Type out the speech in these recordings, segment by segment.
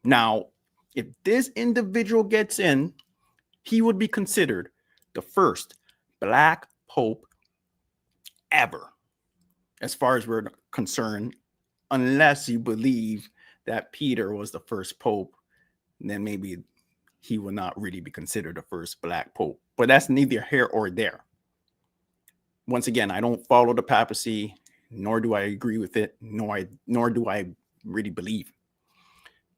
Now, if this individual gets in, he would be considered the first black pope ever, as far as we're concerned, unless you believe that Peter was the first pope, then maybe he will not really be considered the first black pope. But that's neither here or there. Once again, I don't follow the papacy, nor do I agree with it, nor do I really believe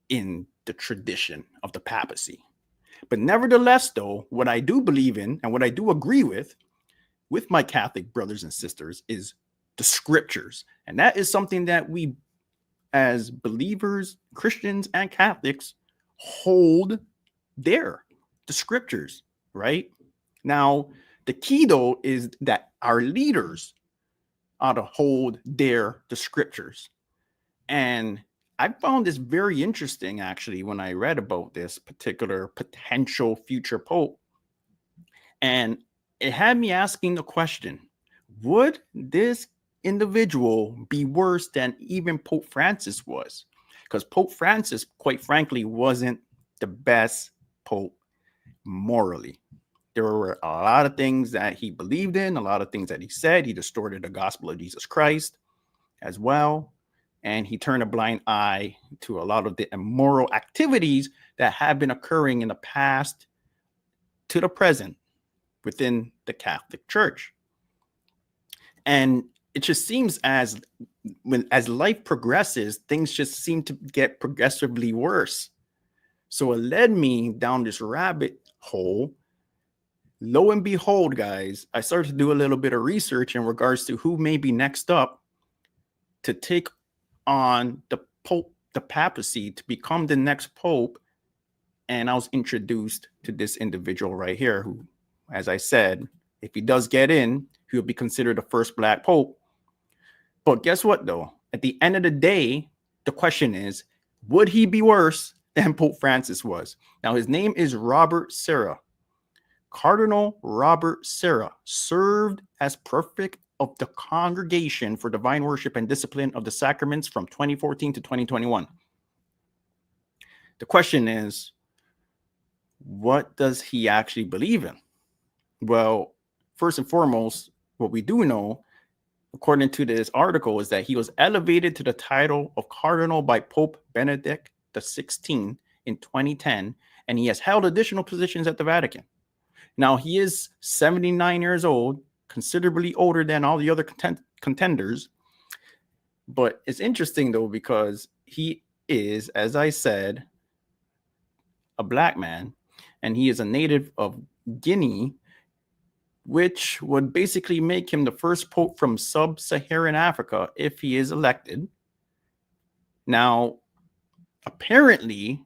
in the tradition of the papacy. But nevertheless, though, what I do believe in and what I do agree with my Catholic brothers and sisters is the scriptures. And that is something that we, as believers, Christians, and Catholics, hold dear, the scriptures, right? Now, the key, though, is that our leaders ought to hold dear the scriptures. And I found this very interesting, actually, when I read about this particular potential future pope. And it had me asking the question, would this individual be worse than even Pope Francis was? Because Pope Francis, quite frankly, wasn't the best pope morally. There were a lot of things that he believed in, a lot of things that he said. He distorted the gospel of Jesus Christ as well. And he turned a blind eye to a lot of the immoral activities that have been occurring in the past to the present within the Catholic Church. And it just seems as life progresses, things just seem to get progressively worse. So it led me down this rabbit hole. Lo and behold, guys, I started to do a little bit of research in regards to who may be next up to take on the Pope, the papacy, to become the next pope. And I was introduced to this individual right here who, as I said, if he does get in, he'll be considered the first black pope. But guess what, though? At the end of the day, the question is, would he be worse than Pope Francis was? Now, his name is Robert Sarah. Cardinal Robert Sarah served as prefect of the Congregation for Divine Worship and Discipline of the Sacraments from 2014 to 2021. The question is, what does he actually believe in? Well, first and foremost, what we do know, according to this article, is that he was elevated to the title of Cardinal by Pope Benedict XVI in 2010, and he has held additional positions at the Vatican. Now, he is 79 years old, considerably older than all the other contenders. But it's interesting, though, because he is, as I said, a black man, and he is a native of Guinea, which would basically make him the first pope from sub-Saharan Africa if he is elected. Now, apparently,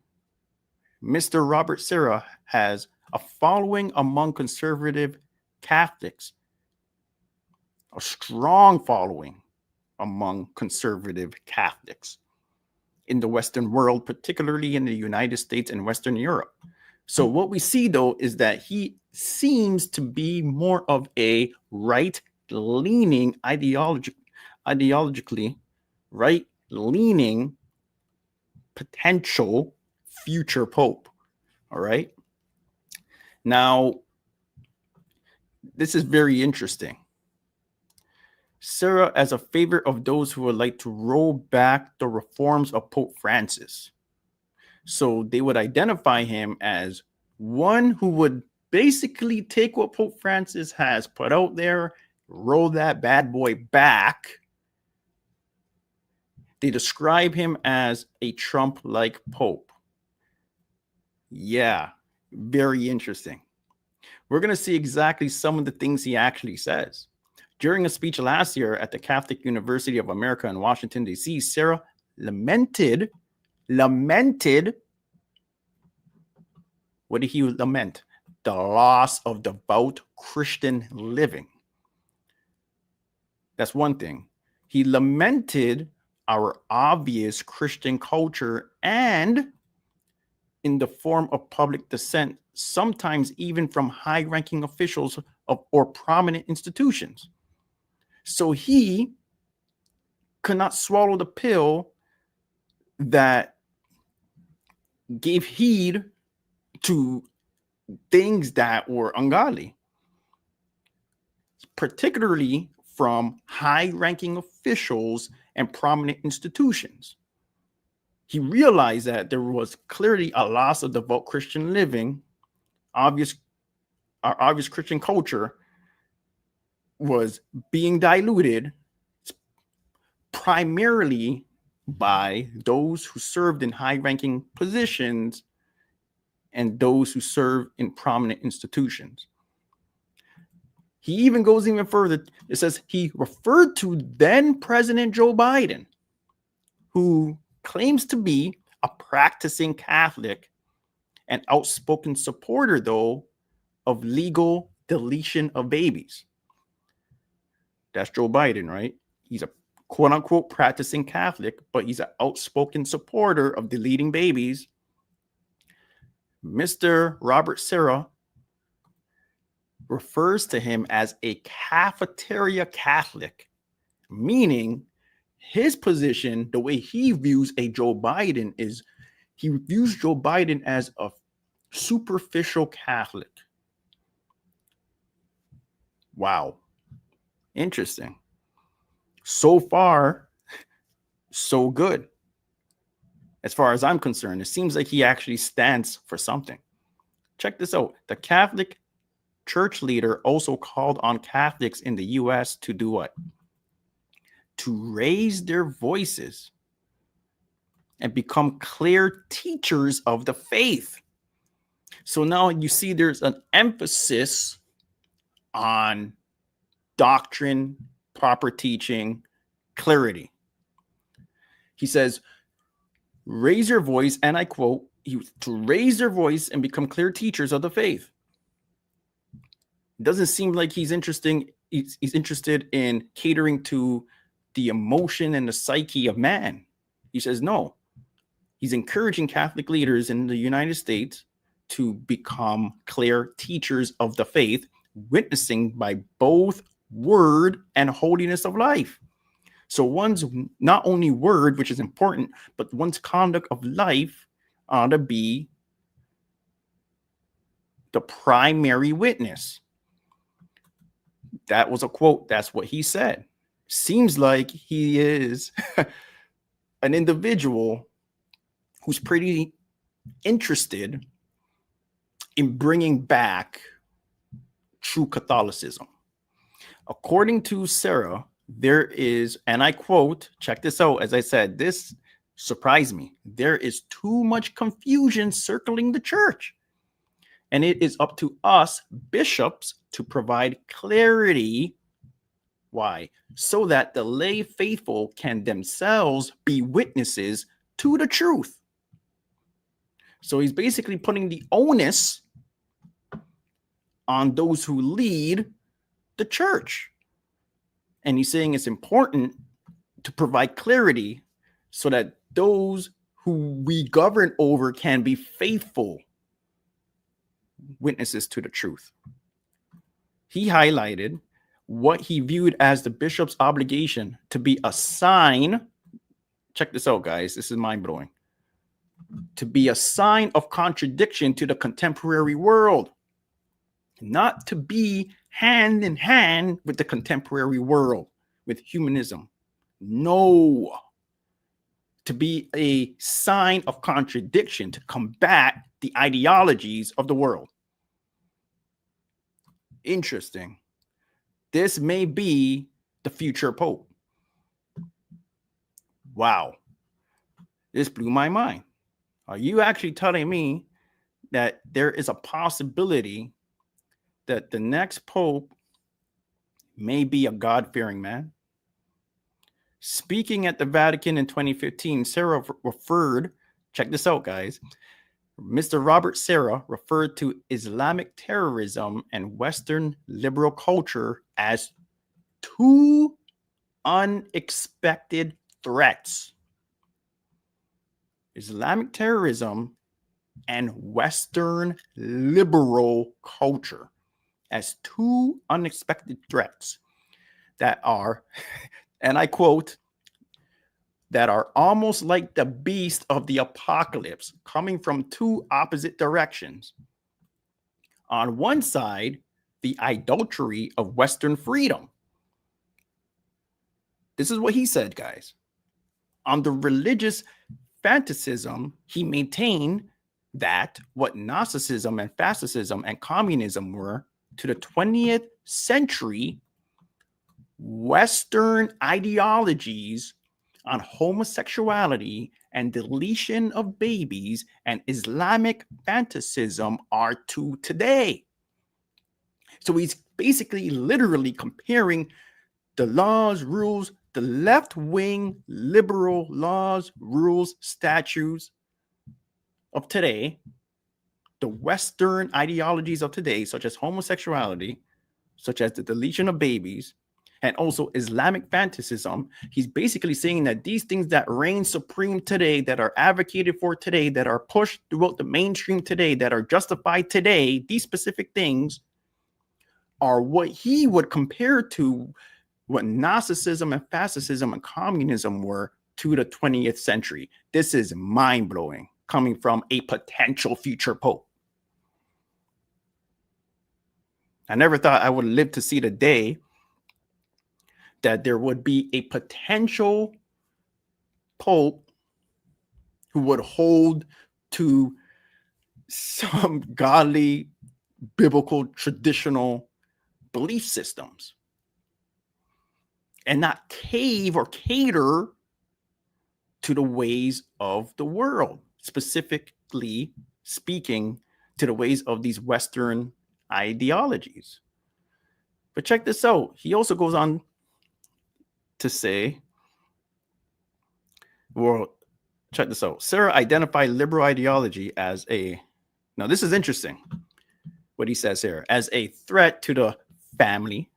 Mr. Robert Sarah has a following among conservative Catholics, a strong following among conservative Catholics in the Western world, particularly in the United States and Western Europe. So what we see, though, is that he seems to be more of a right-leaning ideologically right-leaning potential future pope. All right. Now, this is very interesting. Sarah as a favorite of those who would like to roll back the reforms of Pope Francis. So they would identify him as one who would basically take what Pope Francis has put out there, roll that bad boy back. They describe him as a Trump-like pope. Yeah, very interesting. We're going to see exactly some of the things he actually says. During a speech last year at the Catholic University of America in Washington, D.C., Sarah lamented, what did he lament? The loss of devout Christian living. That's one thing. He lamented our obvious Christian culture and in the form of public dissent, sometimes even from high-ranking officials or prominent institutions. So he could not swallow the pill that gave heed to things that were ungodly, particularly from high-ranking officials and prominent institutions. He realized that there was clearly a loss of devout Christian living. Our obvious Christian culture was being diluted primarily by those who served in high-ranking positions and those who serve in prominent institutions. He even goes even further. It says he referred to then President Joe Biden, who claims to be a practicing Catholic and outspoken supporter, though, of legal deletion of babies. That's Joe Biden, right? He's a quote-unquote practicing Catholic, but he's an outspoken supporter of deleting babies. Mr. Robert Serra refers to him as a cafeteria Catholic, meaning his position, the way he views a Joe Biden, is he views Joe Biden as a superficial Catholic. Wow. Interesting. So far, so good. As far as I'm concerned, it seems like he actually stands for something. Check this out. The Catholic Church leader also called on Catholics in the U.S. to do what? To raise their voices and become clear teachers of the faith. So now you see there's an emphasis on doctrine, proper teaching, clarity. He says, raise your voice, and I quote, to raise their voice and become clear teachers of the faith. It doesn't seem like he's interested in catering to the emotion and the psyche of man. He says, no. He's encouraging Catholic leaders in the United States to become clear teachers of the faith, witnessing by both word and holiness of life. So one's not only word, which is important, but one's conduct of life ought to be the primary witness. That was a quote. That's what he said. Seems like he is an individual who's pretty interested in bringing back true Catholicism. According to Serra, there is, and I quote, check this out, as I said, this surprised me. There is too much confusion circling the church, and it is up to us bishops to provide clarity. Why? So that the lay faithful can themselves be witnesses to the truth. So he's basically putting the onus on those who lead the church. And he's saying it's important to provide clarity so that those who we govern over can be faithful witnesses to the truth. He highlighted what he viewed as the bishop's obligation to be a sign. Check this out, guys. This is mind-blowing. To be a sign of contradiction to the contemporary world. Not to be hand in hand with the contemporary world, with humanism. No. To be a sign of contradiction, to combat the ideologies of the world. Interesting. This may be the future pope. Wow. This blew my mind. Are you actually telling me that there is a possibility that the next pope may be a God-fearing man? Speaking at the Vatican in 2015, Serra referred, check this out, guys. Mr. Robert Serra referred to Islamic terrorism and Western liberal culture as two unexpected threats. Islamic terrorism and Western liberal culture as two unexpected threats that are, and I quote, that are almost like the beast of the apocalypse, coming from two opposite directions. On one side, the idolatry of Western freedom. This is what he said, guys. On the religious fanaticism, he maintained that what Gnosticism and fascism and communism were to the 20th century Western ideologies on homosexuality and deletion of babies and Islamic fanaticism are to today. So he's basically literally comparing the laws, rules, the left-wing liberal laws, rules, statutes of today, the Western ideologies of today, such as homosexuality, such as the deletion of babies, and also Islamic fanaticism. He's basically saying that these things that reign supreme today, that are advocated for today, that are pushed throughout the mainstream today, that are justified today, these specific things are what he would compare to what Gnosticism and fascism and communism were to the 20th century. This is mind-blowing, coming from a potential future pope. I never thought I would live to see the day that there would be a potential pope who would hold to some godly, biblical, traditional belief systems and not cave or cater to the ways of the world, specifically speaking to the ways of these Western ideologies. But check this out. He also goes on to say, well, check this out. Sarah identified liberal ideology as now this is interesting, what he says here, as a threat to the family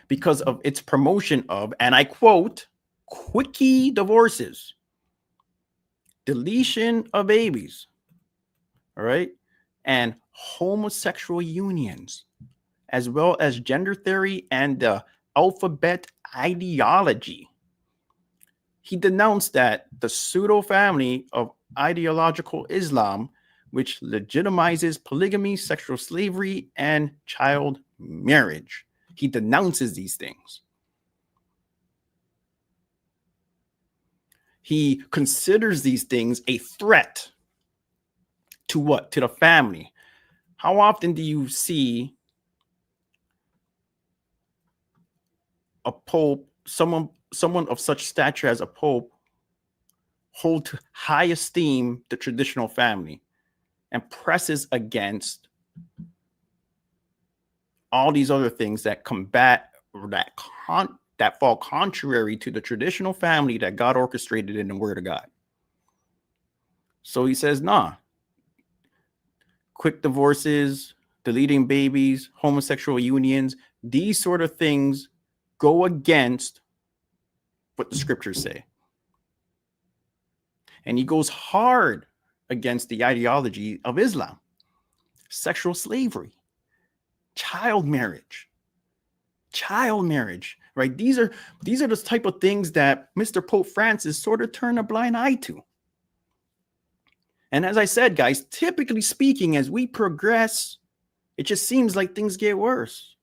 because of its promotion of, and I quote, quickie divorces, deletion of babies, all right, and homosexual unions, as well as gender theory and the alphabet ideology. He denounced that the pseudo family of ideological Islam, which legitimizes polygamy, sexual slavery, and child marriage. He denounces these things. He considers these things a threat to what? To the family. How often do you see a pope, someone of such stature as a pope, hold to high esteem the traditional family and presses against all these other things that combat or that fall contrary to the traditional family that God orchestrated in the Word of God? So he says, nah, quick divorces, deleting babies, homosexual unions, these sort of things go against what the scriptures say. And he goes hard against the ideology of Islam, sexual slavery, child marriage, right? These are the type of things that Mr. Pope Francis sort of turned a blind eye to. And as I said, guys, typically speaking, as we progress, it just seems like things get worse.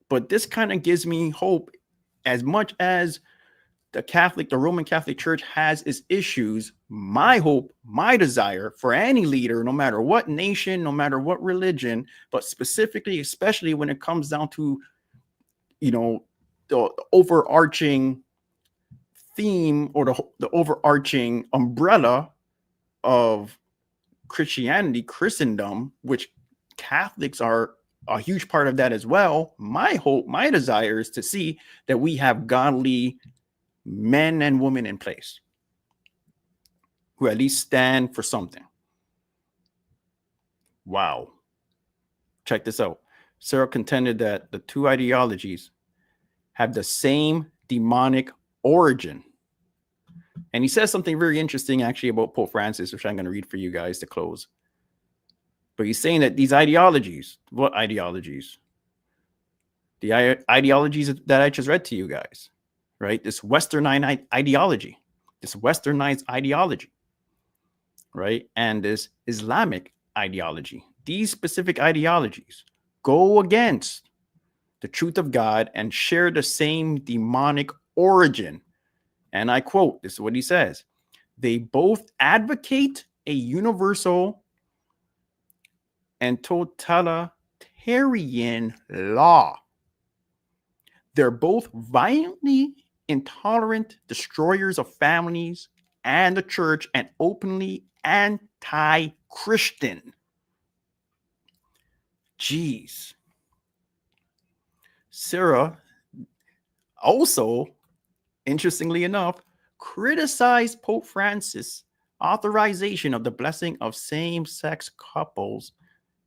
But this kind of gives me hope. As much as the Roman Catholic Church has its issues, my hope, my desire for any leader, no matter what nation, no matter what religion, but specifically, especially when it comes down to, the overarching theme or the overarching umbrella of Christianity, Christendom, which Catholics are a huge part of that as well. My hope, my desire is to see that we have godly men and women in place who at least stand for something. Wow. Check this out. Sarah contended that the two ideologies have the same demonic origin. And he says something very interesting actually about Pope Francis, which I'm going to read for you guys to close. But he's saying that these ideologies, what ideologies? The ideologies that I just read to you guys, right? This westernized ideology, right? And this Islamic ideology. These specific ideologies go against the truth of God and share the same demonic origin. And I quote, this is what he says: they both advocate a universal and totalitarian law. They're both violently intolerant destroyers of families and the church, and openly anti-Christian. Jeez. Sarah also, interestingly enough, criticized Pope Francis' authorization of the blessing of same-sex couples,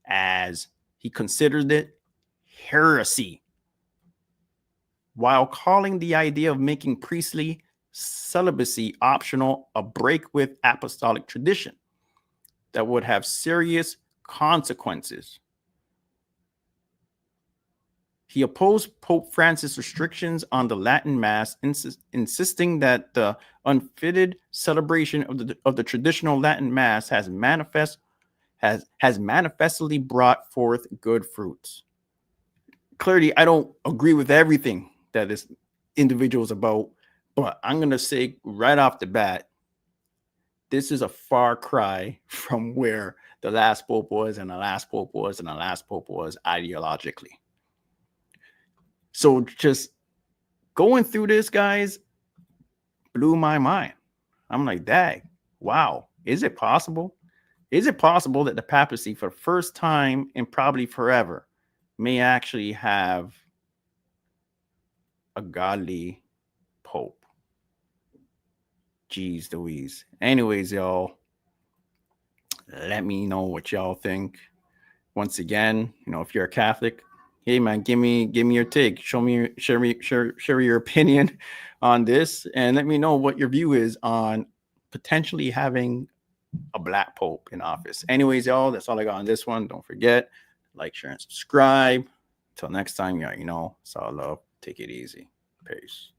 as he considered it heresy, while calling the idea of making priestly celibacy optional a break with apostolic tradition that would have serious consequences. He opposed Pope Francis' restrictions on the Latin Mass, insisting that the unfitted celebration of the traditional Latin Mass has manifestly brought forth good fruits. Clearly, I don't agree with everything that this individual is about, but I'm going to say right off the bat, this is a far cry from where the last Pope was and the last Pope was and the last Pope was ideologically. So just going through this, guys, blew my mind. I'm like, dang, wow, is it possible? Is it possible that the papacy, for the first time in probably forever, may actually have a godly pope? Jeez Louise. Anyways, y'all, let me know what y'all think. Once again, if you're a Catholic, hey man, give me your take. Share your opinion on this, and let me know what your view is on potentially having a black pope in office. Anyways, y'all, that's all I got on this one. Don't forget, like, share, and subscribe. Until next time, y'all, it's all love. Take it easy. Peace.